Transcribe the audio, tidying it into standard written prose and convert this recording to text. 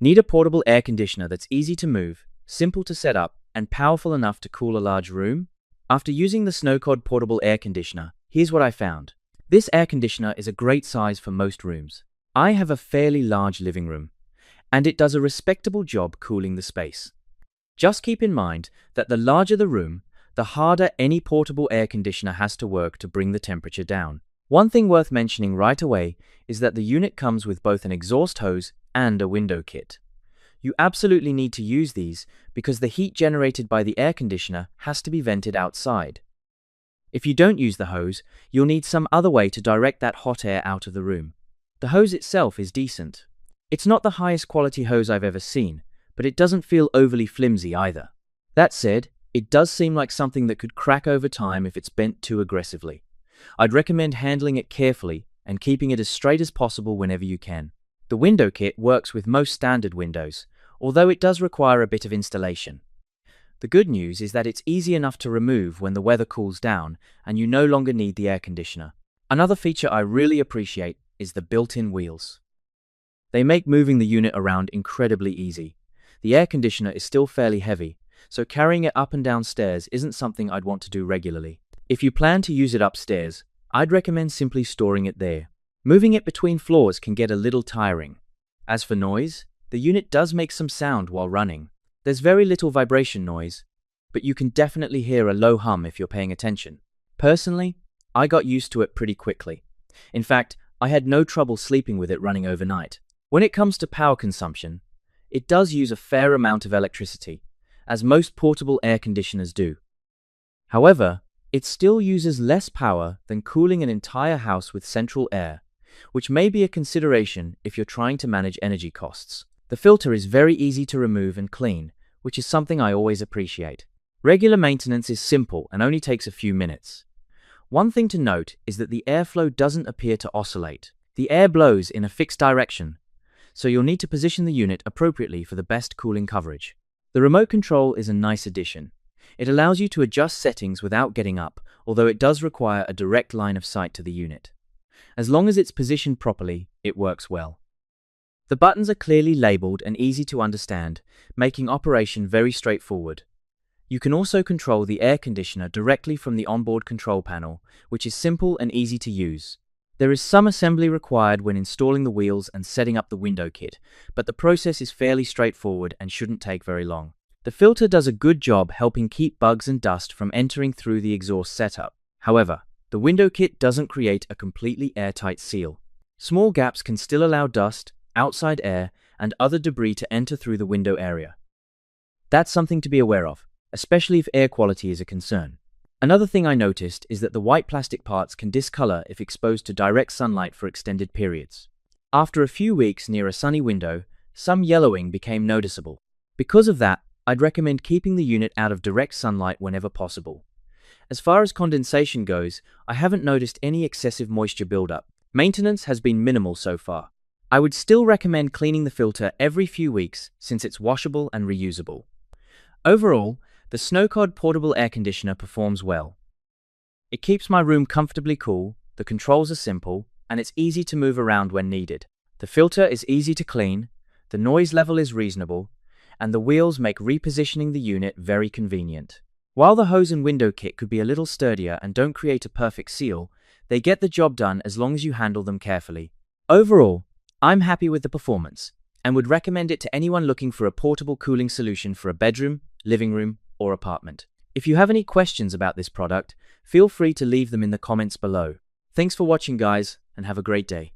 Need a portable air conditioner that's easy to move, simple to set up, and powerful enough to cool a large room? After using the SNOCOD portable air conditioner, here's what I found. This air conditioner is a great size for most rooms. I have a fairly large living room, and it does a respectable job cooling the space. Just keep in mind that the larger the room, the harder any portable air conditioner has to work to bring the temperature down. One thing worth mentioning right away is that the unit comes with both an exhaust hose and a window kit. You absolutely need to use these because the heat generated by the air conditioner has to be vented outside. If you don't use the hose, you'll need some other way to direct that hot air out of the room. The hose itself is decent. It's not the highest quality hose I've ever seen, but it doesn't feel overly flimsy either. That said, it does seem like something that could crack over time if it's bent too aggressively. I'd recommend handling it carefully and keeping it as straight as possible whenever you can. The window kit works with most standard windows, although it does require a bit of installation. The good news is that it's easy enough to remove when the weather cools down and you no longer need the air conditioner. Another feature I really appreciate is the built-in wheels. They make moving the unit around incredibly easy. The air conditioner is still fairly heavy, so carrying it up and down stairs isn't something I'd want to do regularly. If you plan to use it upstairs, I'd recommend simply storing it there. Moving it between floors can get a little tiring. As for noise, the unit does make some sound while running. There's very little vibration noise, but you can definitely hear a low hum if you're paying attention. Personally, I got used to it pretty quickly. In fact, I had no trouble sleeping with it running overnight. When it comes to power consumption, it does use a fair amount of electricity, as most portable air conditioners do. However, it still uses less power than cooling an entire house with central air, which may be a consideration if you're trying to manage energy costs. The filter is very easy to remove and clean, which is something I always appreciate. Regular maintenance is simple and only takes a few minutes. One thing to note is that the airflow doesn't appear to oscillate. The air blows in a fixed direction, so you'll need to position the unit appropriately for the best cooling coverage. The remote control is a nice addition. It allows you to adjust settings without getting up, although it does require a direct line of sight to the unit. As long as it's positioned properly, it works well. The buttons are clearly labeled and easy to understand, making operation very straightforward. You can also control the air conditioner directly from the onboard control panel, which is simple and easy to use. There is some assembly required when installing the wheels and setting up the window kit, but the process is fairly straightforward and shouldn't take very long. The filter does a good job helping keep bugs and dust from entering through the exhaust setup. However, the window kit doesn't create a completely airtight seal. Small gaps can still allow dust, outside air, and other debris to enter through the window area. That's something to be aware of, especially if air quality is a concern. Another thing I noticed is that the white plastic parts can discolor if exposed to direct sunlight for extended periods. After a few weeks near a sunny window, some yellowing became noticeable. Because of that, I'd recommend keeping the unit out of direct sunlight whenever possible. As far as condensation goes, I haven't noticed any excessive moisture buildup. Maintenance has been minimal so far. I would still recommend cleaning the filter every few weeks since it's washable and reusable. Overall, the SNOCOD portable air conditioner performs well. It keeps my room comfortably cool, the controls are simple, and it's easy to move around when needed. The filter is easy to clean, the noise level is reasonable, and the wheels make repositioning the unit very convenient. While the hose and window kit could be a little sturdier and don't create a perfect seal, they get the job done as long as you handle them carefully. Overall, I'm happy with the performance, and would recommend it to anyone looking for a portable cooling solution for a bedroom, living room, or apartment. If you have any questions about this product, feel free to leave them in the comments below. Thanks for watching, guys, and have a great day.